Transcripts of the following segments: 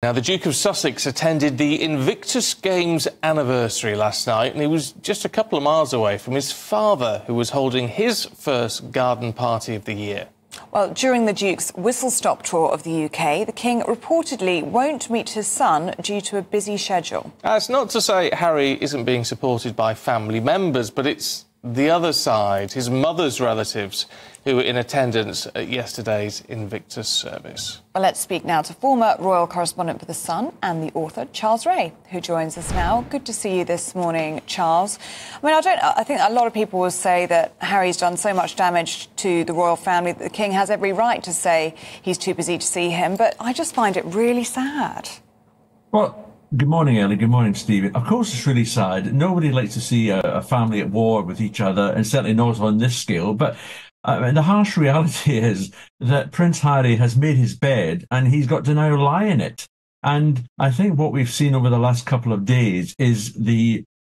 Now, the Duke of Sussex attended the Invictus Games anniversary last night, and he was just a couple of miles away from his father, who was holding his first garden party of the year. Well, during the Duke's whistle-stop tour of the UK, the King reportedly won't meet his son due to a busy schedule. That's not to say Harry isn't being supported by family members, but it's the other side, his mother's relatives, who were in attendance at yesterday's Invictus service. Well, let's speak now to former royal correspondent for The Sun and the author, Charles Ray, who joins us now. Good to see you this morning, Charles. I think a lot of people will say that Harry's done so much damage to the royal family that the King has every right to say he's too busy to see him, but I just find it really sad. Well, good morning, Ellie. Good morning, Stephen. Of course, it's really sad. Nobody likes to see a family at war with each other, and certainly not on this scale. But the harsh reality is that Prince Harry has made his bed, and he's got to now lie in it. And I think what we've seen over the last couple of days is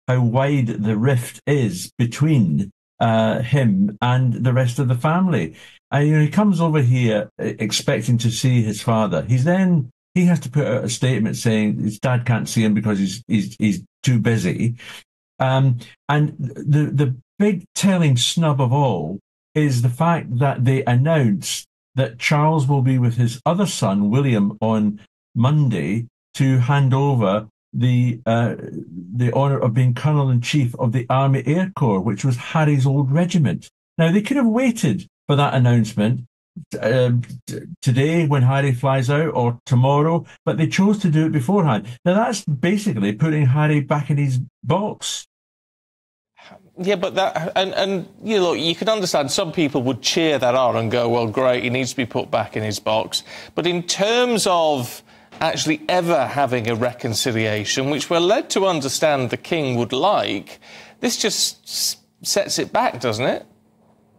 how wide the rift is between him and the rest of the family. And he comes over here expecting to see his father. He has to put out a statement saying his dad can't see him because he's too busy. And the big telling snub of all is the fact that they announced that Charles will be with his other son, William, on Monday to hand over the honour of being Colonel-in-Chief of the Army Air Corps, which was Harry's old regiment. Now, they could have waited for that announcement today when Harry flies out, or tomorrow, but they chose to do it beforehand. Now, that's basically putting Harry back in his box. Yeah, but you can understand some people would cheer that on and go, well, great, he needs to be put back in his box. But in terms of actually ever having a reconciliation, which we're led to understand the King would like, this just sets it back, doesn't it?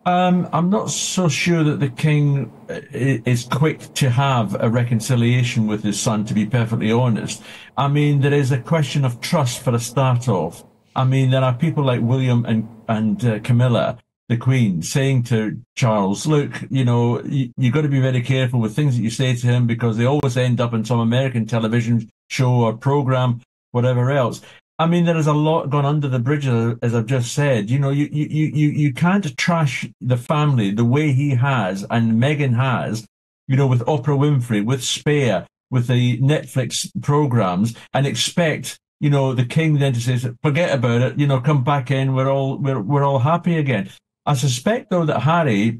I'm not so sure that the King is quick to have a reconciliation with his son, to be perfectly honest. I mean, there is a question of trust for a start off. I mean, there are people like William and Camilla, the Queen, saying to Charles, look, you've got to be very careful with things that you say to him because they always end up in some American television show or programme, whatever else. I mean, there is a lot gone under the bridge, as I've just said. You can't trash the family the way he has and Meghan has, with Oprah Winfrey, with Spare, with the Netflix programmes, and expect the King then to say, forget about it, come back in, we're all happy again. I suspect though that Harry,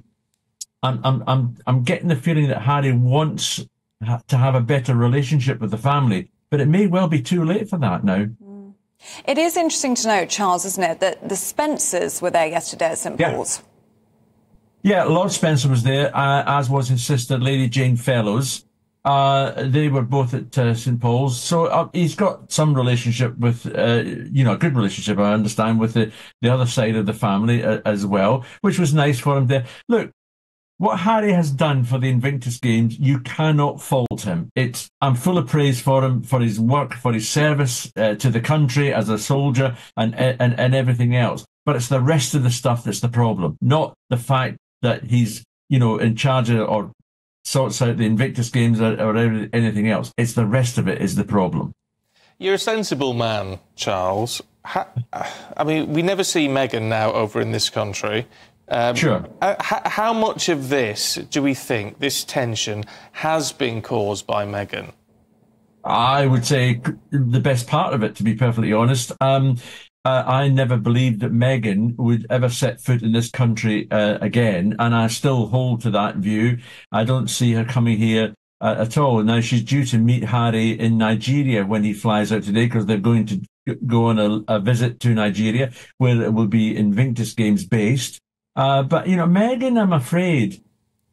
I'm getting the feeling that Harry wants to have a better relationship with the family, but it may well be too late for that now. It is interesting to note, Charles, isn't it, that the Spencers were there yesterday at St Paul's. Yeah, Lord Spencer was there, as was his sister, Lady Jane Fellows. They were both at St Paul's. So he's got some relationship with, a good relationship, I understand, with the other side of the family as well, which was nice for him there. Look, what Harry has done for the Invictus Games, you cannot fault him. I'm full of praise for him, for his work, for his service to the country as a soldier and everything else. But it's the rest of the stuff that's the problem, not the fact that he's, in charge of or sorts out the Invictus Games or anything else. It's the rest of it is the problem. You're a sensible man, Charles. I mean, we never see Meghan now over in this country. Sure. How much of this do we think, this tension, has been caused by Meghan? I would say the best part of it, to be perfectly honest. I never believed that Meghan would ever set foot in this country again, and I still hold to that view. I don't see her coming here at all. Now, she's due to meet Harry in Nigeria when he flies out today, because they're going to go on a visit to Nigeria, where it will be Invictus Games based. But, Meghan, I'm afraid,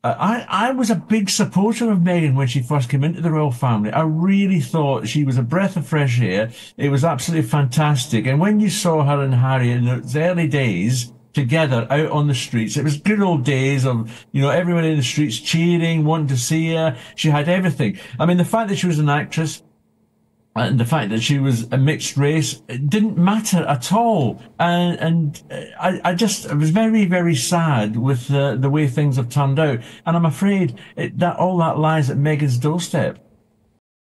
I was a big supporter of Meghan when she first came into the royal family. I really thought she was a breath of fresh air. It was absolutely fantastic. And when you saw her and Harry in those early days together out on the streets, it was good old days of, everyone in the streets cheering, wanting to see her. She had everything. I mean, the fact that she was an actress, and the fact that she was a mixed race, it didn't matter at all. And I was very, very sad with the way things have turned out. And I'm afraid that all that lies at Meghan's doorstep.